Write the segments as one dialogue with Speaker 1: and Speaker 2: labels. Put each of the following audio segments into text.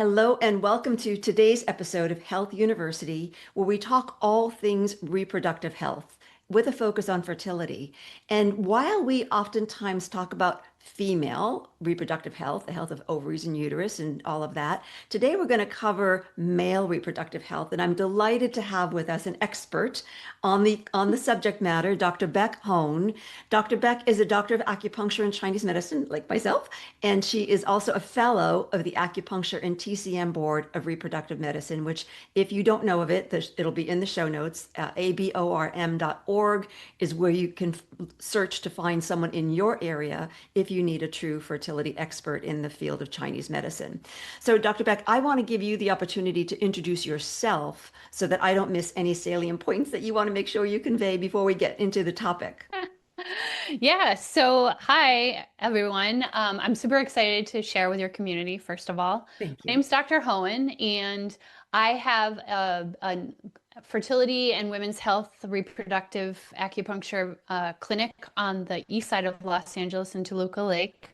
Speaker 1: Hello and welcome to today's episode of Health University, where we talk all things reproductive health with a focus on fertility. And while we oftentimes talk about female reproductive health, the health of ovaries and uterus and all of that, today we're going to cover male reproductive health. And I'm delighted to have with us an expert on the subject matter, Dr. Beck Hoen. Dr. Beck is a doctor of acupuncture and Chinese medicine, like myself, and she is also a fellow of the Acupuncture and TCM Board of Reproductive Medicine, which, if you don't know of it, it'll be in the show notes. ABORM.org is where you can search to find someone in your area if you need a true fertility expert in the field of Chinese medicine. So, Dr. Beck, I want to give you the opportunity to introduce yourself so that I don't miss any salient points that you want to make sure you convey before we get into the topic.
Speaker 2: Yeah, so hi everyone. I'm super excited to share with your community, first of all.
Speaker 1: Thank
Speaker 2: My
Speaker 1: you.
Speaker 2: name's Dr. Hoen, and I have a fertility and women's health reproductive acupuncture clinic on the east side of Los Angeles in Toluca Lake.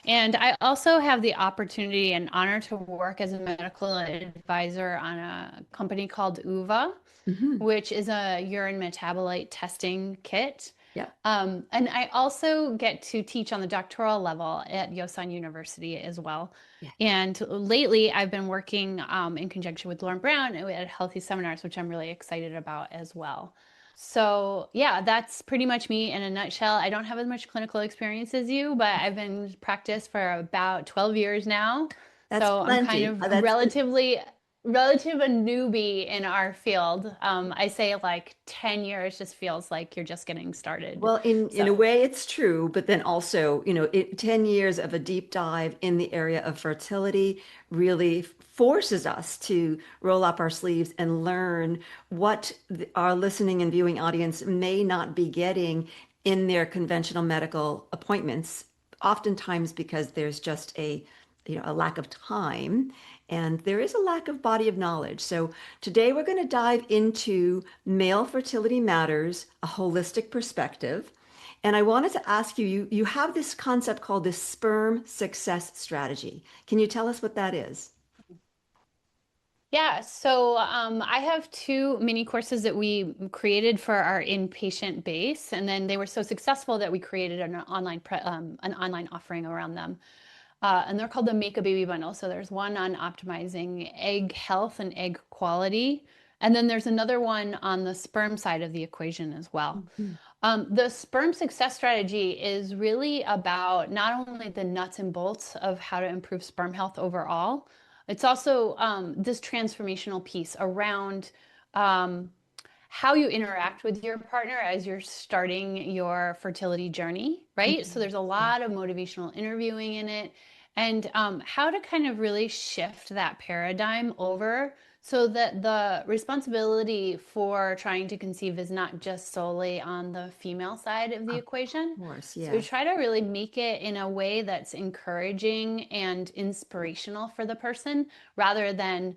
Speaker 2: And I also have the opportunity and honor to work as a medical advisor on a company called UVA,
Speaker 1: Hmm.
Speaker 2: which is a urine metabolite testing kit.
Speaker 1: Yeah.
Speaker 2: And I also get to teach on the doctoral level at Yosan University as well.
Speaker 1: Yeah.
Speaker 2: And lately, I've been working in conjunction with Lauren Brown at Healthy Seminars, which I'm really excited about as well. So, yeah, that's pretty much me in a nutshell. I don't have as much clinical experience as you, but I've been in practice for about 12 years now.
Speaker 1: That's
Speaker 2: So I'm kind
Speaker 1: plenty.
Speaker 2: of
Speaker 1: That's
Speaker 2: relative a newbie in our field. I say like 10 years just feels like you're just getting started.
Speaker 1: Well, in a
Speaker 2: So
Speaker 1: way, it's true, but then also, 10 years of a deep dive in the area of fertility really forces us to roll up our sleeves and learn what our listening and viewing audience may not be getting in their conventional medical appointments, oftentimes because there's just a lack of time and there is a lack of body of knowledge. So today we're going to dive into male fertility matters, a holistic perspective. And I wanted to ask you, you have this concept called the sperm success strategy. Can you tell us what that is?
Speaker 2: yeah, so I have two mini courses that we created for our inpatient base, and then they were so successful that we created an online offering around them. And they're called the Make a Baby Bundle. So there's one on optimizing egg health and egg quality. And then there's another one on the sperm side of the equation as well.
Speaker 1: Mhm.
Speaker 2: The sperm success strategy is really about not only the nuts and bolts of how to improve sperm health overall, it's also this transformational piece around um, how you interact with your partner as you're starting your fertility journey, right? So
Speaker 1: Mhm.
Speaker 2: there's a
Speaker 1: Yeah.
Speaker 2: lot of motivational interviewing in it, and how to kind of really shift that paradigm over so that the responsibility for trying to conceive is not just solely on the female side of the
Speaker 1: Of
Speaker 2: equation.
Speaker 1: course,
Speaker 2: So we
Speaker 1: yes.
Speaker 2: try to really make it in a way that's encouraging and inspirational for the person rather than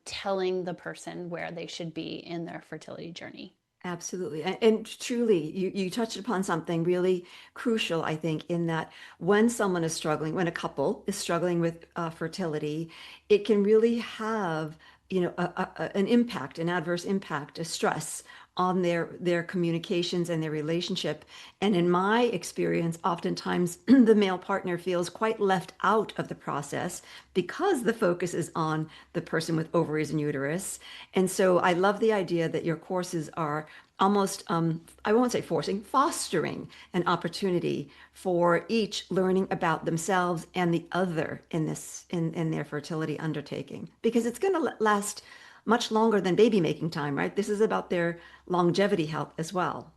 Speaker 2: telling the person where they should be in their fertility journey.
Speaker 1: Absolutely. And truly, you touched upon something really crucial, I think, in that when someone is struggling, when a couple is struggling with fertility, it can really have, an impact, an adverse impact, a stress on their communications and their relationship. And in my experience, oftentimes the male partner feels quite left out of the process because the focus is on the person with ovaries and uterus. And so I love the idea that your courses are almost, I won't say forcing, fostering an opportunity for each learning about themselves and the other in in their fertility undertaking, because it's going to last much longer than baby making time, right? This is about their longevity health as well.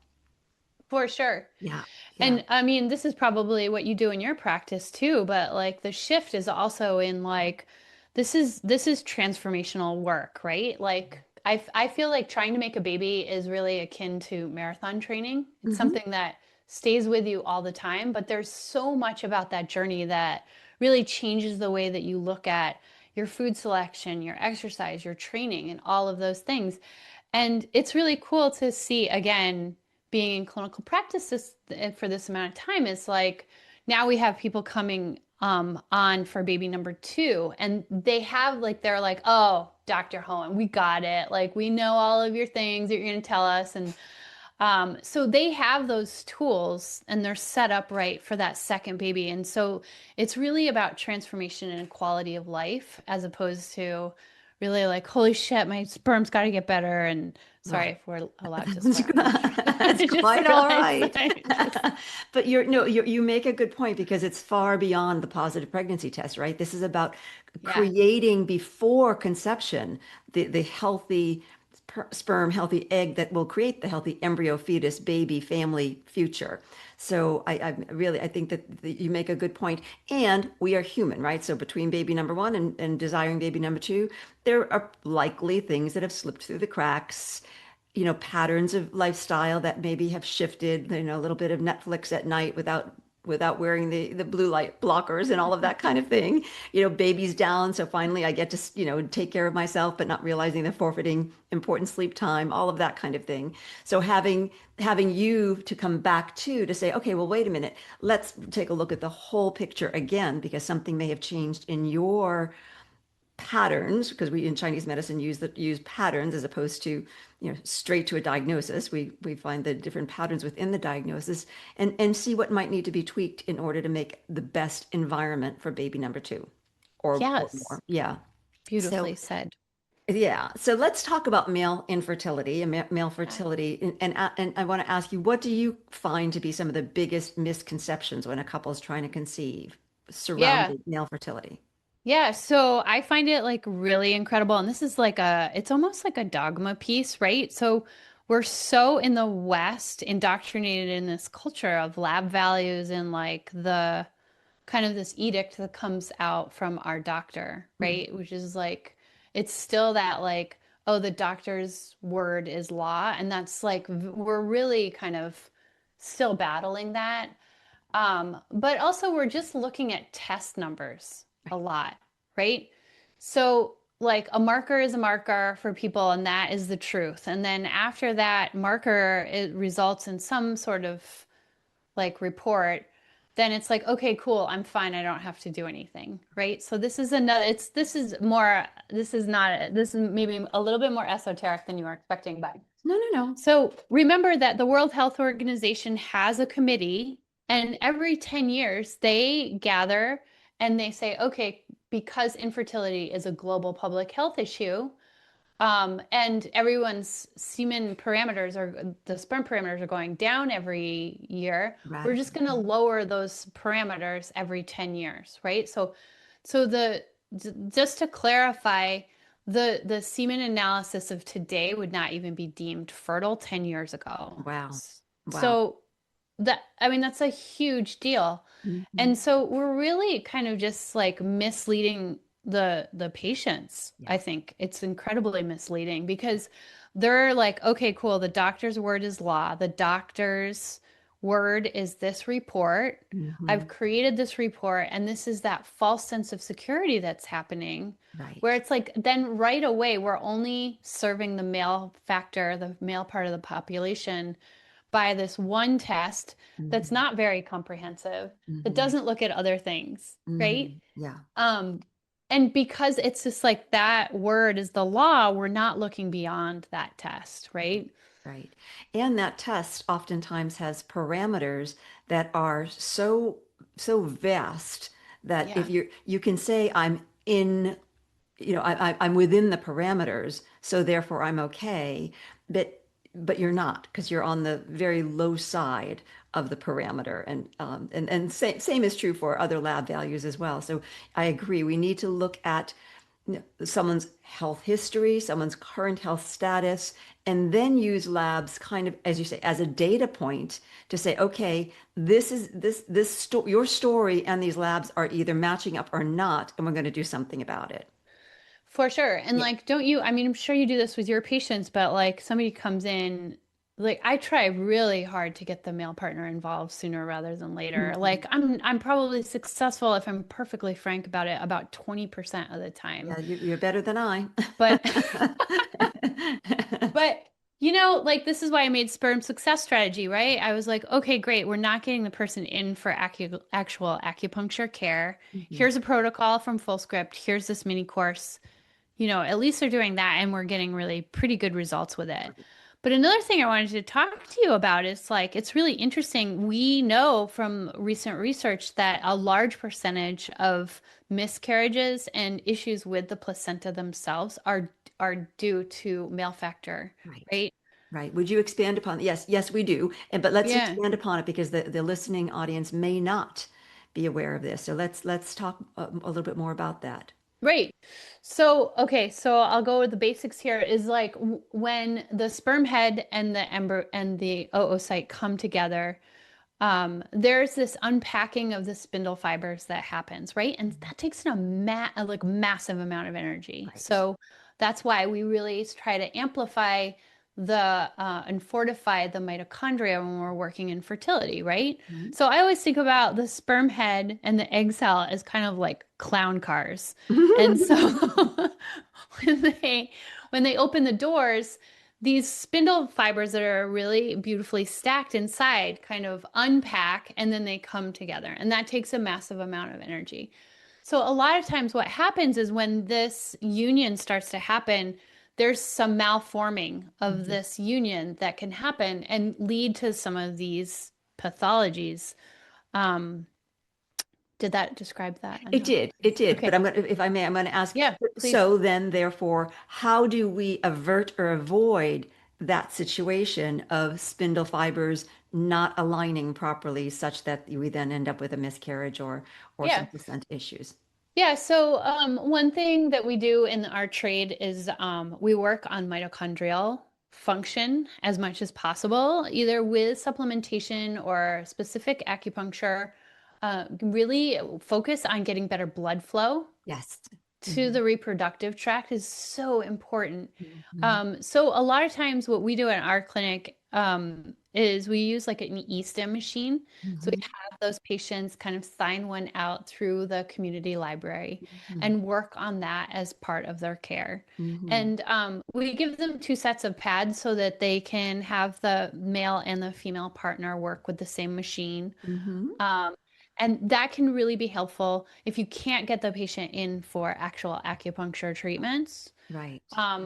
Speaker 2: For sure.
Speaker 1: Yeah, yeah.
Speaker 2: And I mean, this is probably what you do in your practice too, but like the shift is also in like this is transformational work, right? Like I feel like trying to make a baby is really akin to marathon training. It's
Speaker 1: Hmm.
Speaker 2: something that stays with you all the time, but there's so much about that journey that really changes the way that you look at your food selection, your exercise, your training, and all of those things. And it's really cool to see again being in clinical practice for this amount of time is like now we have people coming on for baby number two. And they have like, they're like, oh, Dr. Hoen, we got it. Like, we know all of your things that you're going to tell us. And so they have those tools and they're set up right for that second baby. And so it's really about transformation and quality of life as opposed to really like, holy shit, my sperm's got to get better. And sorry
Speaker 1: Right.
Speaker 2: if we're allowed to swear on this show.
Speaker 1: That's
Speaker 2: I just
Speaker 1: quite all
Speaker 2: realized
Speaker 1: right.
Speaker 2: that I just,
Speaker 1: But you're no, you make a good point because it's far beyond the positive pregnancy test, right? This is about
Speaker 2: yeah.
Speaker 1: creating before conception the healthy sperm, healthy egg that will create the healthy embryo, fetus, baby, family, future. So I really I think that you make a good point. And we are human, right? So between baby number one and desiring baby number two, there are likely things that have slipped through the cracks, patterns of lifestyle that maybe have shifted, a little bit of Netflix at night without wearing the blue light blockers and all of that kind of thing. Baby's down, so finally I get to, take care of myself, but not realizing they're forfeiting important sleep time, all of that kind of thing. So having you to come back to say, okay, well, wait a minute, let's take a look at the whole picture again, because something may have changed in your patterns, because we in Chinese medicine use patterns as opposed to straight to a diagnosis. We find the different patterns within the diagnosis and see what might need to be tweaked in order to make the best environment for baby number two or more.
Speaker 2: Yes.
Speaker 1: Yeah. So
Speaker 2: Beautifully said.
Speaker 1: yeah. So let's talk about male infertility and male
Speaker 2: Yeah.
Speaker 1: fertility. And I want to ask you, what do you find to be some of the biggest misconceptions when a couple is trying to conceive
Speaker 2: Yeah.
Speaker 1: surrounding male fertility?
Speaker 2: Yeah, so I find it like really incredible. And this is like it's almost like a dogma piece, right? So we're so in the West indoctrinated in this culture of lab values and like the kind of this edict that comes out from our doctor,
Speaker 1: Mhm.
Speaker 2: right? Which is like, it's still that like, oh, the doctor's word is law. And that's like, we're really kind of still battling that. But also, we're just looking at test numbers a lot, right? So, like, a marker is a marker for people, and that is the truth. And then after that marker, it results in some sort of like report, then it's like, okay, cool, I'm fine. I don't have to do anything, right? So this is another, this is more, this is not, this is maybe a little bit more esoteric than you were expecting, but
Speaker 1: No, no, no.
Speaker 2: so remember that the World Health Organization has a committee, and every 10 years they gather and they say, okay, because infertility is a global public health issue, and everyone's semen parameters are the sperm parameters are going down every year. We're just
Speaker 1: Radically.
Speaker 2: going to lower those parameters every 10 years, right? So just to clarify, the semen analysis of today would not even be deemed fertile 10 years ago.
Speaker 1: Wow. Wow.
Speaker 2: So that, I mean, that's a huge deal.
Speaker 1: Mhm.
Speaker 2: And so we're really kind of just like misleading the patients.
Speaker 1: Yeah.
Speaker 2: I think it's incredibly misleading because they're like, okay, cool, the doctor's word is law. The doctor's word is this report. I've
Speaker 1: Hmm.
Speaker 2: created this report, and this is that false sense of security that's happening, where
Speaker 1: Right.
Speaker 2: it's like then right away we're only serving the male factor, the male part of the population by this one test that's
Speaker 1: Hmm.
Speaker 2: not very comprehensive, that
Speaker 1: Hmm.
Speaker 2: doesn't look at other things, right?
Speaker 1: Hmm. Yeah.
Speaker 2: Um, and because it's just like that word is the law, we're not looking beyond that test, right?
Speaker 1: Right. And that test oftentimes has parameters that are so vast that if
Speaker 2: Yeah,
Speaker 1: you can say I'm in, I'm within the parameters, so therefore I'm okay, but you're not because you're on the very low side of the parameter, and same is true for other lab values as well. So I agree. We need to look at someone's health history, someone's current health status, and then use labs kind of, as you say, as a data point to say, okay, your story and these labs are either matching up or not, and we're going to do something about it.
Speaker 2: for sure. And
Speaker 1: Yeah.
Speaker 2: like, don't you, I mean, I'm sure you do this with your patients, but like somebody comes in, like I try really hard to get the male partner involved sooner rather than later.
Speaker 1: Mhm.
Speaker 2: Like I'm probably successful if I'm perfectly frank about it about 20% of the time.
Speaker 1: Yeah, you're better than I.
Speaker 2: But but Like this is why I made Sperm Success Strategy, right? I was like, okay, great. We're not getting the person in for actual acupuncture care.
Speaker 1: Mhm.
Speaker 2: Here's a protocol from Full Script. Here's this mini course. At least they're doing that and we're getting really pretty good results with it.
Speaker 1: Right.
Speaker 2: But another thing I wanted to talk to you about is like, it's really interesting. We know from recent research that a large percentage of miscarriages and issues with the placenta themselves are due to male factor,
Speaker 1: Right.
Speaker 2: right?
Speaker 1: Right. Would you expand upon? Yes, yes, we do. And but let's
Speaker 2: Yeah.
Speaker 1: expand upon it because the listening audience may not be aware of this. So let's talk a little bit more about that.
Speaker 2: Right. So, okay, so I'll go with the basics here is like when the sperm head and the embryo and the oocyte come together, there's this unpacking of the spindle fibers that happens, right? And
Speaker 1: Mhm.
Speaker 2: that takes in a like massive amount of energy.
Speaker 1: Right.
Speaker 2: So that's why we really try to amplify and fortify the mitochondria when we're working in fertility, right?
Speaker 1: Mhm.
Speaker 2: So I always think about the sperm head and the egg cell as kind of like clown cars. And so when they open the doors, these spindle fibers that are really beautifully stacked inside kind of unpack and then they come together. And that takes a massive amount of energy. So, a lot of times, what happens is when this union starts to happen, there's some malforming of
Speaker 1: Mhm.
Speaker 2: this union that can happen and lead to some of these pathologies. Um, did that describe that
Speaker 1: It
Speaker 2: enough?
Speaker 1: did. It did.
Speaker 2: Okay.
Speaker 1: But if I may, I'm going to ask,
Speaker 2: Yeah, please.
Speaker 1: so then therefore, how do we avert or avoid that situation of spindle fibers not aligning properly such that we then end up with a miscarriage or some
Speaker 2: Yeah.
Speaker 1: placenta issues?
Speaker 2: Yeah, so one thing that we do in our trade is we work on mitochondrial function as much as possible, either with supplementation or specific acupuncture. Really focus on getting better blood flow
Speaker 1: Yes.
Speaker 2: to
Speaker 1: Hmm.
Speaker 2: the reproductive tract is so important.
Speaker 1: Hmm.
Speaker 2: So a lot of times what we do in our clinic is we use like an e-stim machine. So we
Speaker 1: Hmm.
Speaker 2: have those patients kind of sign one out through the community library
Speaker 1: Hmm.
Speaker 2: and work on that as part of their care.
Speaker 1: Hmm.
Speaker 2: And we give them two sets of pads so that they can have the male and the female partner work with the same machine.
Speaker 1: Hmm.
Speaker 2: Um, and that can really be helpful if you can't get the patient in for actual acupuncture treatments.
Speaker 1: Right.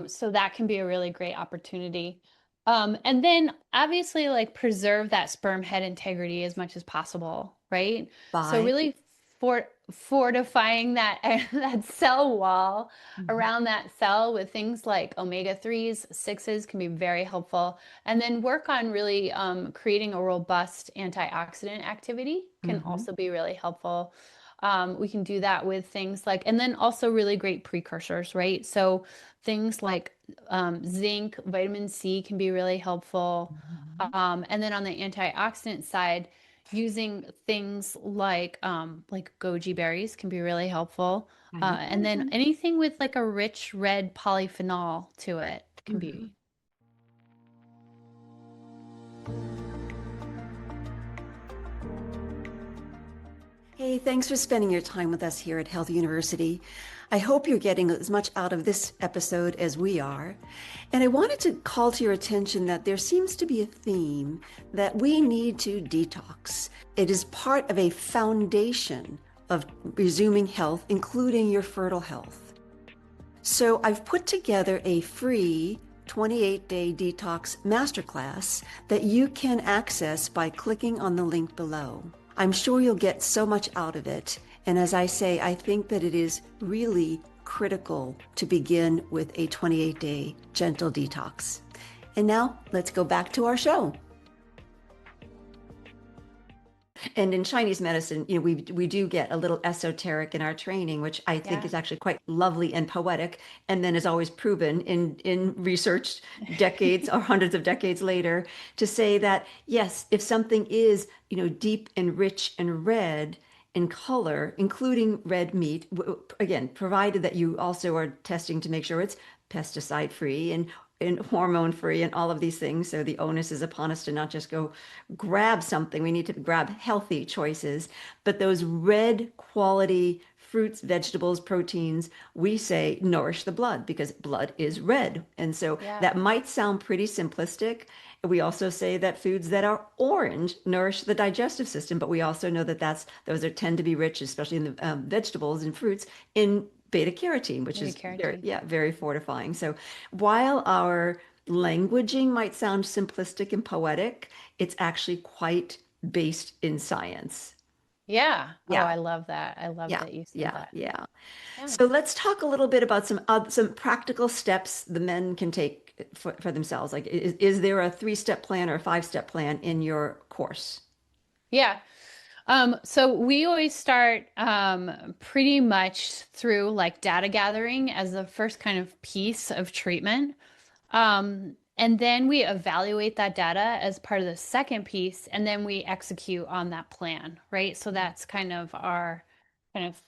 Speaker 2: So that can be a really great opportunity. And then obviously, like preserve that sperm head integrity as much as possible, right? So
Speaker 1: Bye.
Speaker 2: really fortifying that that cell wall
Speaker 1: Mhm.
Speaker 2: around that cell with things like omega-3s, 6s can be very helpful. And then work on really creating a robust antioxidant activity can
Speaker 1: Hmm.
Speaker 2: also be really helpful. We can do that with things like, and then also really great precursors, right? So things like zinc, vitamin C can be really helpful.
Speaker 1: Hmm.
Speaker 2: And then on the antioxidant side, using things like goji berries can be really helpful.
Speaker 1: Right.
Speaker 2: And then anything with like a rich red polyphenol to it can
Speaker 1: Hmm.
Speaker 2: be.
Speaker 1: Hey, thanks for spending your time with us here at Health University. I hope you're getting as much out of this episode as we are. And I wanted to call to your attention that there seems to be a theme that we need to detox. It is part of a foundation of resuming health, including your fertile health. So I've put together a free 28-day detox masterclass that you can access by clicking on the link below. I'm sure you'll get so much out of it. And as I say, I think that it is really critical to begin with a 28-day gentle detox. And now let's go back to our show. And in Chinese medicine, we do get a little esoteric in our training, which I think
Speaker 2: Yeah.
Speaker 1: is actually quite lovely and poetic, and then is always proven in research decades or hundreds of decades later to say that yes, if something is, deep and rich and red in color, including red meat, again, provided that you also are testing to make sure it's pesticide free and hormone free and all of these things. So the onus is upon us to not just go grab something. We need to grab healthy choices. But those red quality fruits, vegetables, proteins, we say nourish the blood because blood is red. And so
Speaker 2: Yeah.
Speaker 1: that might sound pretty simplistic. We also say that foods that are orange nourish the digestive system, but we also know that those are tend to be rich, especially in the vegetables and fruits, in beta carotene, which
Speaker 2: Maybe
Speaker 1: is very,
Speaker 2: carotene.
Speaker 1: yeah, very fortifying. So while our languaging might sound simplistic and poetic, it's actually quite based in science.
Speaker 2: Yeah. Oh,
Speaker 1: Yeah,
Speaker 2: I love that. I love
Speaker 1: yeah,
Speaker 2: that you said
Speaker 1: yeah,
Speaker 2: that.
Speaker 1: yeah.
Speaker 2: Yeah.
Speaker 1: So let's talk a little bit about some practical steps the men can take for themselves. Like, is there a three-step plan or a five-step plan in your course?
Speaker 2: Yeah. So we always start pretty much through like data gathering as the first kind of piece of treatment. And then we evaluate that data as part of the second piece, and then we execute on that plan, right? So that's kind of our kind of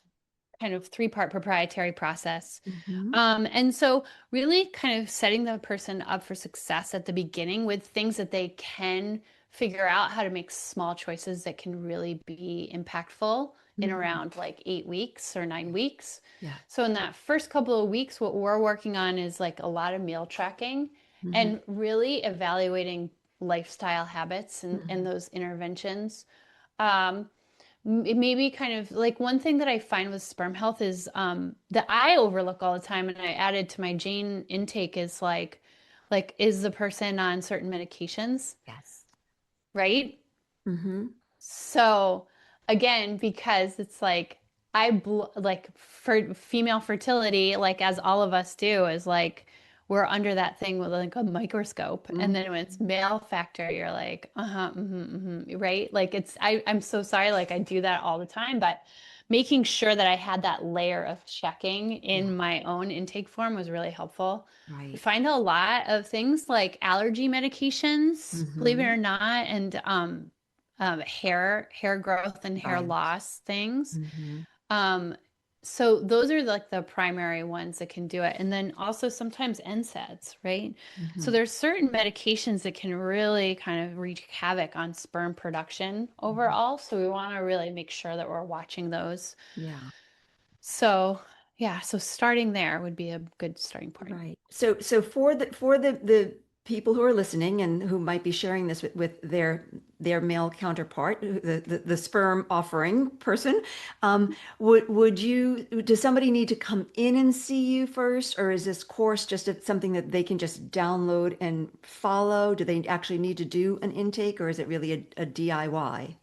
Speaker 2: kind of three-part proprietary process.
Speaker 1: Hmm.
Speaker 2: And so really kind of setting the person up for success at the beginning with things that they can figure out how to make small choices that can really be impactful in
Speaker 1: Hmm.
Speaker 2: around like 8 weeks or 9 weeks.
Speaker 1: Yeah.
Speaker 2: So in that first couple of weeks, what we're working on is like a lot of meal tracking
Speaker 1: Hmm.
Speaker 2: and really evaluating lifestyle habits and
Speaker 1: Hmm.
Speaker 2: those interventions. Um, it may be kind of like one thing that I find with sperm health is that I overlook all the time and I added to my Jane intake is like is the person on certain medications,
Speaker 1: Yes.
Speaker 2: right?
Speaker 1: Hmm.
Speaker 2: So again, because it's like like for female fertility, like as all of us do, is like we're under that thing with like a microscope, and
Speaker 1: Hmm.
Speaker 2: then when it's male factor, you're like, uh-huh, right? Like I'm so sorry, like I do that all the time, but making sure that I had that layer of checking
Speaker 1: Yeah.
Speaker 2: in my own intake form was really helpful. We
Speaker 1: Right.
Speaker 2: find a lot of things like allergy medications, believe it
Speaker 1: Hmm.
Speaker 2: or not, and hair growth and hair
Speaker 1: Right.
Speaker 2: loss things.
Speaker 1: Hmm.
Speaker 2: Um, so those are like the primary ones that can do it. And then also sometimes NSAIDs, right? So
Speaker 1: Hmm.
Speaker 2: there's certain medications that can really kind of wreak havoc on sperm production
Speaker 1: Hmm.
Speaker 2: overall. So we want to really make sure that we're watching those.
Speaker 1: Yeah.
Speaker 2: So yeah, so starting there would be a good starting point.
Speaker 1: Right. So for the people who are listening and who might be sharing this with their male counterpart, the sperm offering person, does somebody need to come in and see you first, or is this course just something that they can just download and follow? Do they actually need to do an intake, or is it really a DIY?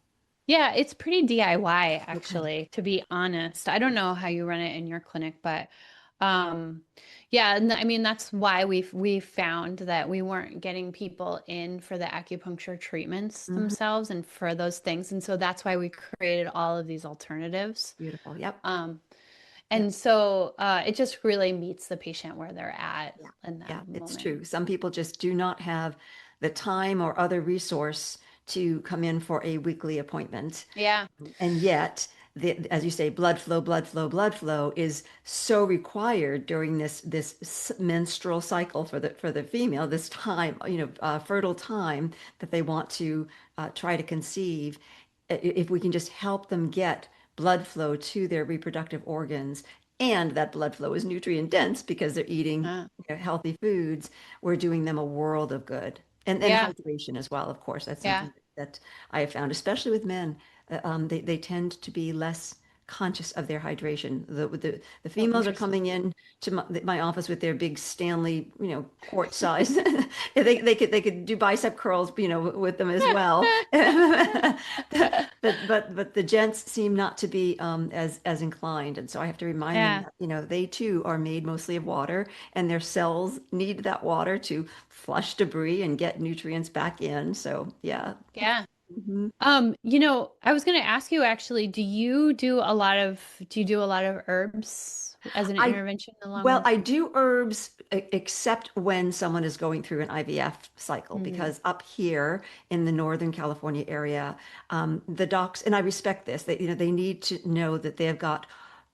Speaker 2: Yeah, it's pretty DIY
Speaker 1: Okay.
Speaker 2: actually, to be honest. I don't know how you run it in your clinic, but um yeah, and I mean that's why we've found that we weren't getting people in for the acupuncture treatments
Speaker 1: Hmm.
Speaker 2: themselves and for those things. And so that's why we created all of these alternatives.
Speaker 1: Beautiful. Yep.
Speaker 2: Um
Speaker 1: Yep.
Speaker 2: and so it just really meets the patient where they're at
Speaker 1: Yeah.
Speaker 2: in that
Speaker 1: Yeah, it's
Speaker 2: moment.
Speaker 1: true. Some people just do not have the time or other resource to come in for a weekly appointment.
Speaker 2: Yeah.
Speaker 1: And yet, as you say, blood flow, blood flow, blood flow is so required during this menstrual cycle for the female, this time, fertile time that they want to try to conceive. If we can just help them get blood flow to their reproductive organs, and that blood flow is nutrient dense because they're eating
Speaker 2: Uh,
Speaker 1: healthy foods, we're doing them a world of good. And
Speaker 2: yeah.
Speaker 1: hydration as well, of course. That's
Speaker 2: Yeah.
Speaker 1: something that I have found, especially with men. They tend to be less conscious of their hydration. The
Speaker 2: Oh,
Speaker 1: females are
Speaker 2: interesting.
Speaker 1: coming in to my office with their big Stanley, quart size. They could do bicep curls, with them as well. But the gents seem not to be as inclined, and so I have to remind them
Speaker 2: Yeah.
Speaker 1: that they too are made mostly of water, and their cells need that water to flush debris and get nutrients back in. So yeah.
Speaker 2: Yeah.
Speaker 1: Mhm.
Speaker 2: I was going to ask you actually, do you do a lot of herbs as an
Speaker 1: I
Speaker 2: intervention along
Speaker 1: Well,
Speaker 2: with?
Speaker 1: I do herbs except when someone is going through an IVF cycle,
Speaker 2: Mhm.
Speaker 1: because up here in the Northern California area, the docs, and I respect this, they need to know that they have got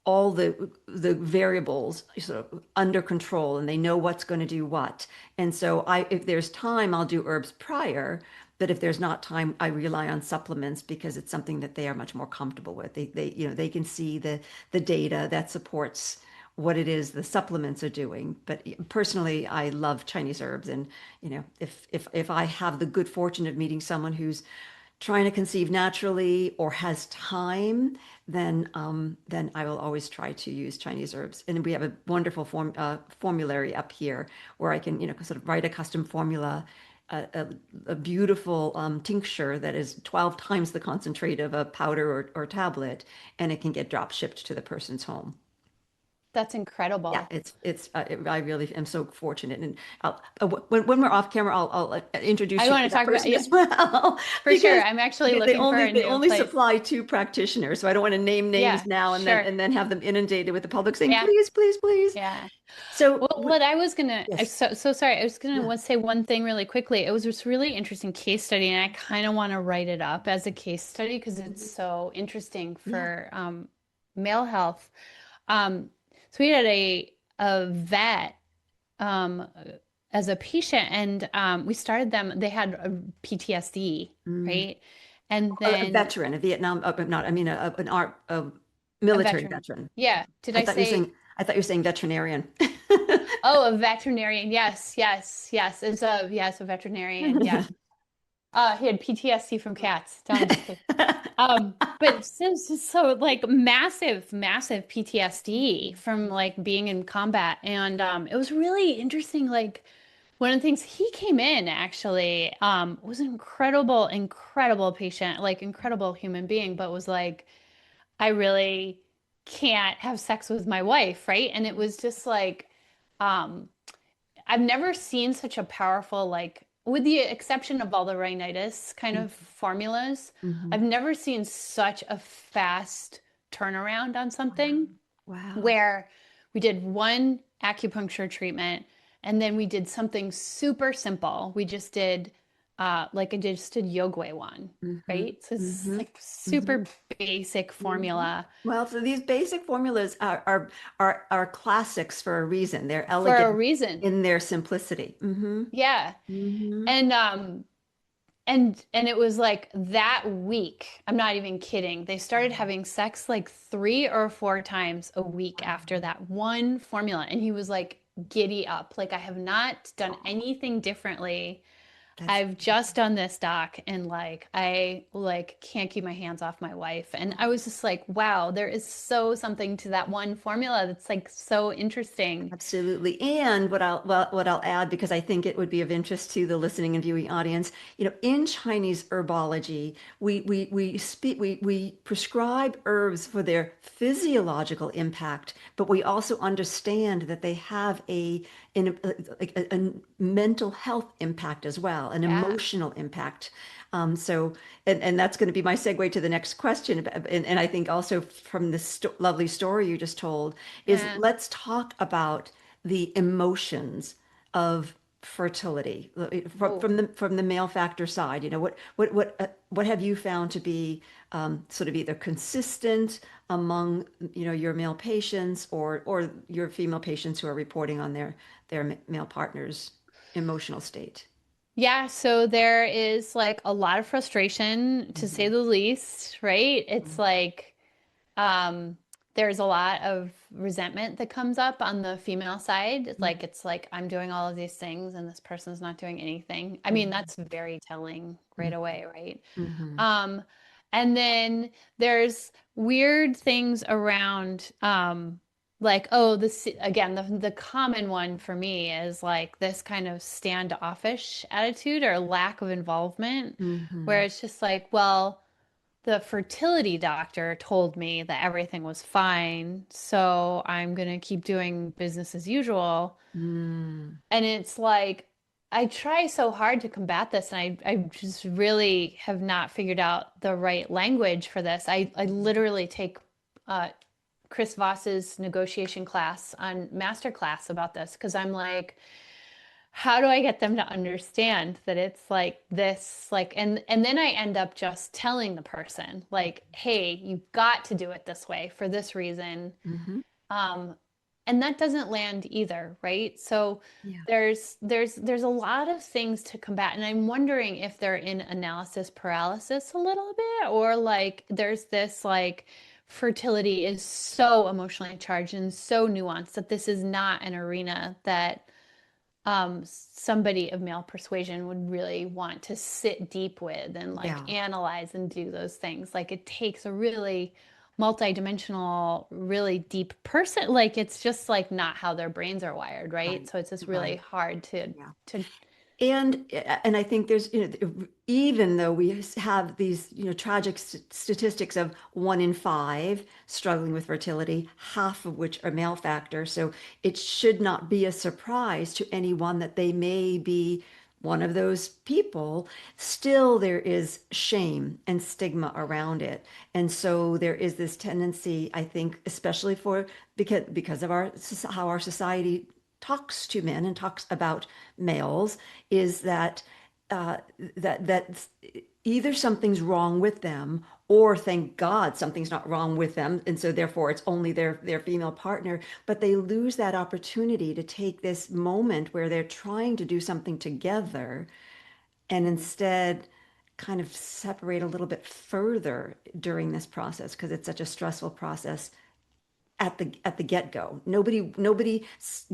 Speaker 1: all the variables sort of under control, and they know what's going to do what. And so if there's time, I'll do herbs prior. But if there's not time, I rely on supplements because it's something that they are much more comfortable with. They can see the data that supports what it is the supplements are doing. But personally, I love Chinese herbs, and if I have the good fortune of meeting someone who's trying to conceive naturally or has time, then I will always try to use Chinese herbs. And we have a wonderful formulary up here where I can, sort of write a custom formula, a beautiful tincture that is 12 times the concentrate of a powder or tablet, and it can get drop shipped to the person's home.
Speaker 2: That's
Speaker 1: Yeah,
Speaker 2: incredible.
Speaker 1: I really am so fortunate. And when we're off camera, I'll introduce
Speaker 2: I
Speaker 1: you
Speaker 2: want
Speaker 1: to
Speaker 2: to
Speaker 1: that
Speaker 2: talk about,
Speaker 1: person
Speaker 2: yeah,
Speaker 1: as well,
Speaker 2: for sure.
Speaker 1: because
Speaker 2: I'm actually
Speaker 1: they
Speaker 2: looking for
Speaker 1: only
Speaker 2: a
Speaker 1: they
Speaker 2: new
Speaker 1: only
Speaker 2: place.
Speaker 1: supply two practitioners, so I don't want to name names
Speaker 2: Yeah,
Speaker 1: now
Speaker 2: sure.
Speaker 1: and then have them inundated with the public saying,
Speaker 2: Yeah,
Speaker 1: please, please, please.
Speaker 2: yeah.
Speaker 1: So
Speaker 2: Well, what I was gonna, I'm
Speaker 1: yes,
Speaker 2: so sorry. I was gonna
Speaker 1: yeah,
Speaker 2: say one thing really quickly. It was this really interesting case study, and I kind of want to write it up as a case study because it's
Speaker 1: mhm,
Speaker 2: so interesting
Speaker 1: yeah,
Speaker 2: for male health. Um, so we had a vet um, as a patient, and we started them. They had a PTSD,
Speaker 1: mm.
Speaker 2: right? And
Speaker 1: A
Speaker 2: then
Speaker 1: veteran, a Vietnam, not, I mean, an art, a
Speaker 2: a
Speaker 1: military
Speaker 2: veteran.
Speaker 1: veteran.
Speaker 2: Yeah. Did
Speaker 1: I
Speaker 2: I
Speaker 1: thought you were
Speaker 2: say?
Speaker 1: saying, I thought you were saying veterinarian.
Speaker 2: Oh, a veterinarian. Yes, yes, yes. It's a veterinarian. Yeah. He had PTSD from cats. No, I'm just kidding. But so like massive PTSD from like being in combat. And it was really interesting. Like one of the things he came in actually was an incredible patient, like incredible human being, but was like, I really can't have sex with my wife, right? And it was just like, um, I've never seen such a powerful, like, with the exception of all the rhinitis kind of formulas,
Speaker 1: Mhm.
Speaker 2: I've never seen such a fast turnaround on something
Speaker 1: Wow.
Speaker 2: where we did one acupuncture treatment and then we did something super simple. We just did like I just did Yogui one,
Speaker 1: Mm-hmm.
Speaker 2: right? So it's
Speaker 1: Mm-hmm.
Speaker 2: like
Speaker 1: Mm-hmm.
Speaker 2: super basic
Speaker 1: Mm-hmm.
Speaker 2: formula
Speaker 1: Well, so these basic formulas are classics for a reason. They're
Speaker 2: for a
Speaker 1: elegant
Speaker 2: reason.
Speaker 1: in their simplicity. Mm-hmm.
Speaker 2: Yeah.
Speaker 1: Mm-hmm.
Speaker 2: And and it was like that week, I'm not even kidding. They started having sex like 3 or 4 times a week after
Speaker 1: Wow.
Speaker 2: that one formula. And he was like giddy up. Like, I have not done
Speaker 1: Oh,
Speaker 2: anything differently.
Speaker 1: that's
Speaker 2: I've just done this, doc, and like I like can't keep my hands off my wife. And I was just like, wow, there is so something to that one formula that's like so interesting.
Speaker 1: absolutely. And what I'll add, because I think it would be of interest to the listening and viewing audience, in Chinese herbology, we prescribe herbs for their physiological impact, but we also understand that they have a mental health impact as well, an
Speaker 2: Yeah.
Speaker 1: emotional impact. So, and that's going to be my segue to the next question. And I think also from this lovely story you just told is
Speaker 2: Yeah.
Speaker 1: let's talk about the emotions of fertility
Speaker 2: Oh.
Speaker 1: from the male factor side. What have you found to be sort of either consistent among your male patients or your female patients who are reporting on their male partner's emotional state?
Speaker 2: Yeah, so there is like a lot of frustration to say
Speaker 1: Mhm.
Speaker 2: the least, right? It's like there's a lot of resentment that comes up on the female side. It's like I'm doing all of these things and this person's not doing anything. I mean,
Speaker 1: Mhm.
Speaker 2: that's very telling right
Speaker 1: Mhm.
Speaker 2: away, right?
Speaker 1: Mhm.
Speaker 2: Um, and then there's weird things around, like, oh, this again, the common one for me is like this kind of standoffish attitude or lack of involvement, where
Speaker 1: Mhm.
Speaker 2: it's just like, well, the fertility doctor told me that everything was fine, so I'm gonna keep doing business as usual.
Speaker 1: Mm.
Speaker 2: And it's like, I try so hard to combat this, and I just really have not figured out the right language for this. I literally take uh, Chris Voss's negotiation class on masterclass about this because I'm like, how do I get them to understand that it's like this, like, and then I end up just telling the person, like, hey, you've got to do it this way for this reason.
Speaker 1: Hmm.
Speaker 2: Um, and that doesn't land either, right? So
Speaker 1: Yeah.
Speaker 2: there's a lot of things to combat, and I'm wondering if they're in analysis paralysis a little bit, or like there's this like fertility is so emotionally charged and so nuanced that this is not an arena that somebody of male persuasion would really want to sit deep with and like
Speaker 1: Yeah.
Speaker 2: analyze and do those things. Like it takes a really multidimensional, really deep person. Like it's just like not how their brains are wired, right?
Speaker 1: Right.
Speaker 2: So it's just really
Speaker 1: Right.
Speaker 2: hard
Speaker 1: Yeah.
Speaker 2: to
Speaker 1: And I think there's, even though we have these, tragic statistics of 1 in 5 struggling with fertility, half of which are male factors. So it should not be a surprise to anyone that they may be one of those people. Still, there is shame and stigma around it. And so there is this tendency, I think, especially for because of how our society talks to men and talks about males, is that uh, that either something's wrong with them, or thank God something's not wrong with them, and so therefore it's only their female partner. But they lose that opportunity to take this moment where they're trying to do something together, and instead kind of separate a little bit further during this process because it's such a stressful process at the get-go. Nobody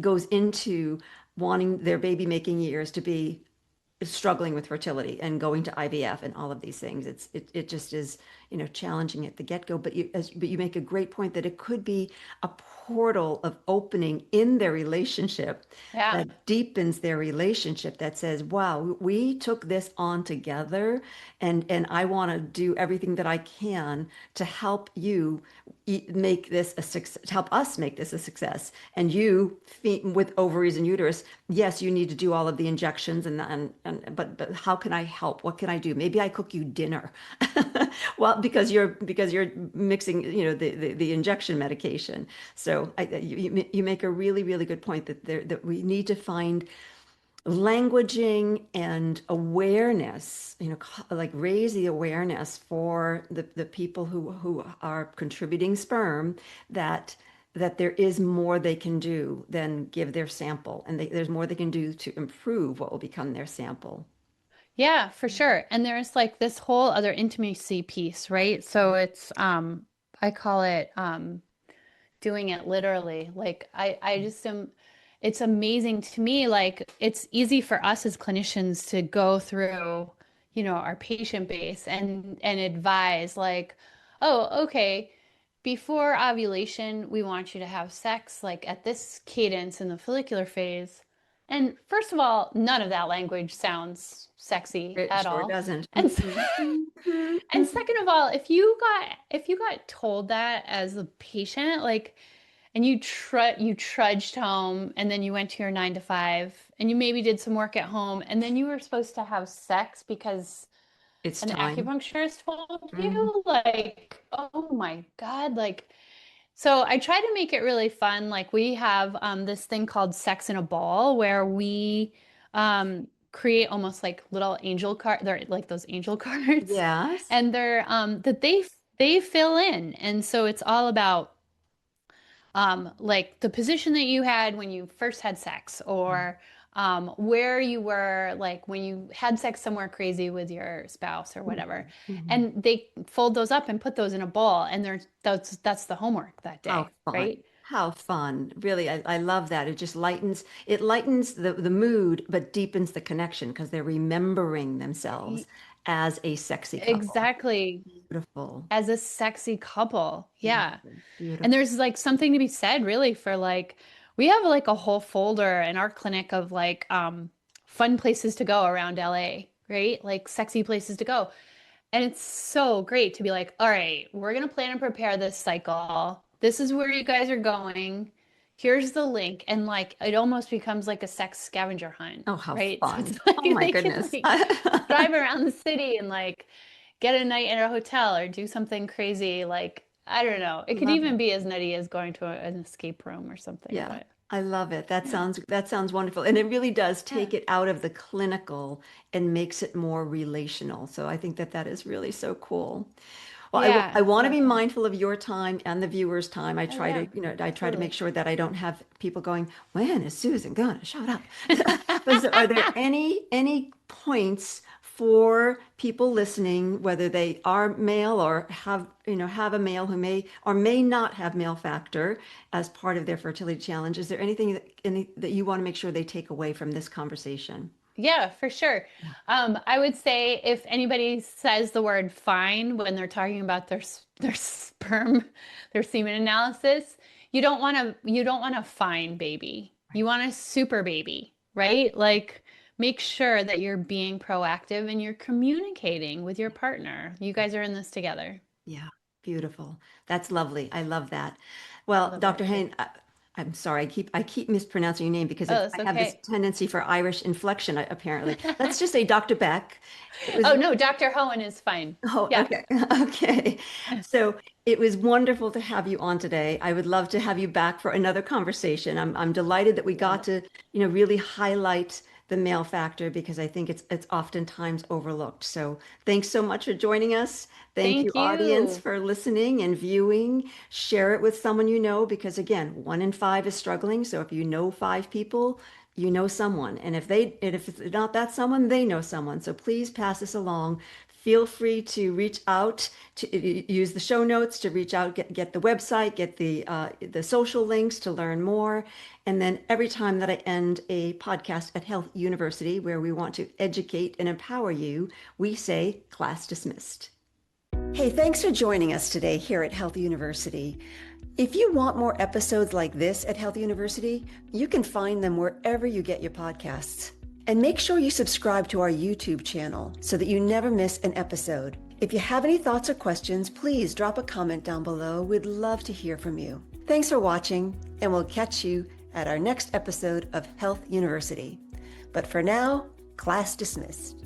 Speaker 1: goes into wanting their baby making years to be struggling with fertility and going to IVF and all of these things. It just is, challenging at the get-go. But you make a great point that it could be a portal of opening in their relationship
Speaker 2: yeah.
Speaker 1: that deepens their relationship, that says, wow, we took this on together, and I want to do everything that I can to help you make this a success, help us make this a success. And you, with ovaries and uterus, yes, you need to do all of the injections, but how can I help? What can I do? Maybe I cook you dinner. Well, because you're mixing, the injection medication. So you make a really, really good point that we need to find languaging and awareness, like raise the awareness for the people who are contributing sperm, that there is more they can do than give their sample, and there's more they can do to improve what will become their sample.
Speaker 2: Yeah, for sure. And there's like this whole other intimacy piece, right? So it's I call it doing it literally. Like I just am, it's amazing to me. Like it's easy for us as clinicians to go through, our patient base and advise like, oh, okay, before ovulation, we want you to have sex like at this cadence in the follicular phase. And first of all, none of that language sounds sexy
Speaker 1: It
Speaker 2: at
Speaker 1: sure
Speaker 2: all.
Speaker 1: doesn't.
Speaker 2: And
Speaker 1: Mhm.
Speaker 2: and second of all, if you got told that as a patient, like, and you trudged home and then you went to your 9 to 5 and you maybe did some work at home and then you were supposed to have sex because
Speaker 1: It's
Speaker 2: an
Speaker 1: time.
Speaker 2: acupuncturist told
Speaker 1: Mhm.
Speaker 2: you, like, oh my God, like, so I try to make it really fun. Like we have this thing called Sex in a Ball where we create almost like little angel card. They're like those angel cards,
Speaker 1: Yes.
Speaker 2: and they're that they fill in, and so it's all about like the position that you had when you first had sex, or where you were like when you had sex somewhere crazy with your spouse or whatever.
Speaker 1: Mhm. Mhm.
Speaker 2: And they fold those up and put those in a ball, and that's the homework that
Speaker 1: How
Speaker 2: day,
Speaker 1: fun.
Speaker 2: right?
Speaker 1: How fun. Really, I love that. It lightens the mood, but deepens the connection because they're remembering themselves
Speaker 2: Y-
Speaker 1: as a sexy couple.
Speaker 2: Exactly.
Speaker 1: Beautiful.
Speaker 2: As a sexy couple. Yeah.
Speaker 1: Beautiful.
Speaker 2: And
Speaker 1: Beautiful.
Speaker 2: there's like something to be said really for like we have like a whole folder in our clinic of like fun places to go around LA, right? Like sexy places to go. And it's so great to be like, all right, we're gonna plan and prepare this cycle. This is where you guys are going. Here's the link. And like it almost becomes like a sex scavenger hunt,
Speaker 1: Oh, how
Speaker 2: right? So
Speaker 1: fun.
Speaker 2: it's like
Speaker 1: Oh my
Speaker 2: they can
Speaker 1: goodness.
Speaker 2: like drive around the city and like get a night in a hotel or do something crazy. Like, I don't know. It could
Speaker 1: Love
Speaker 2: even
Speaker 1: it.
Speaker 2: be as nutty as going to an escape room or something,
Speaker 1: Yeah.
Speaker 2: but
Speaker 1: I love it.
Speaker 2: Yeah.
Speaker 1: That sounds wonderful. And it really does
Speaker 2: Yeah.
Speaker 1: take it out of the clinical and makes it more relational. So I think that that is really so cool. Well,
Speaker 2: Yeah.
Speaker 1: I want to
Speaker 2: So
Speaker 1: be
Speaker 2: fun.
Speaker 1: mindful of your time and the viewers' time.
Speaker 2: Oh yeah,
Speaker 1: I try to make
Speaker 2: totally.
Speaker 1: sure that I don't have people going, when is Susan gonna shut up? So are there any points for people listening, whether they are male or have a male who may or may not have male factor as part of their fertility challenge? Is there anything that you want to make sure they take away from this conversation?
Speaker 2: Yeah, for sure. I would say if anybody says the word fine when they're talking about their sperm, their semen analysis, you don't want a fine baby. You want a super baby, right? Like make sure that you're being proactive and you're communicating with your partner. You guys are in this together.
Speaker 1: Yeah, beautiful. That's lovely. I love that.
Speaker 2: I
Speaker 1: Well,
Speaker 2: love
Speaker 1: Dr.
Speaker 2: that too.
Speaker 1: Hain, I'm sorry. I keep mispronouncing your name because
Speaker 2: Oh,
Speaker 1: I
Speaker 2: that's
Speaker 1: have this
Speaker 2: okay.
Speaker 1: tendency for Irish inflection, apparently. Let's just say Dr. Beck. It was
Speaker 2: Oh no, Dr. Hoen is fine.
Speaker 1: Oh,
Speaker 2: Yeah.
Speaker 1: okay. Okay. So it was wonderful to have you on today. I would love to have you back for another conversation. I'm delighted that we
Speaker 2: Love
Speaker 1: got
Speaker 2: it.
Speaker 1: to, really highlight the male factor because I think it's oftentimes overlooked. So thanks so much for joining us. Thank you,
Speaker 2: Thank
Speaker 1: audience,
Speaker 2: you.
Speaker 1: for listening and viewing. Share it with someone you know because again, 1 in 5 is struggling. So if you know 5 people, you know someone. And if it's not that someone, they know someone. So please pass this along. Feel free to reach out to use the show notes to reach out, get the website, get the social links to learn more. And then every time that I end a podcast at Health University, where we want to educate and empower you, we say class dismissed. Hey, thanks for joining us today here at Health University. If you want more episodes like this at Health University, you can find them wherever you get your podcasts. And make sure you subscribe to our YouTube channel so that you never miss an episode. If you have any thoughts or questions, please drop a comment down below. We'd love to hear from you. Thanks for watching, and we'll catch you at our next episode of Health University. But for now, class dismissed.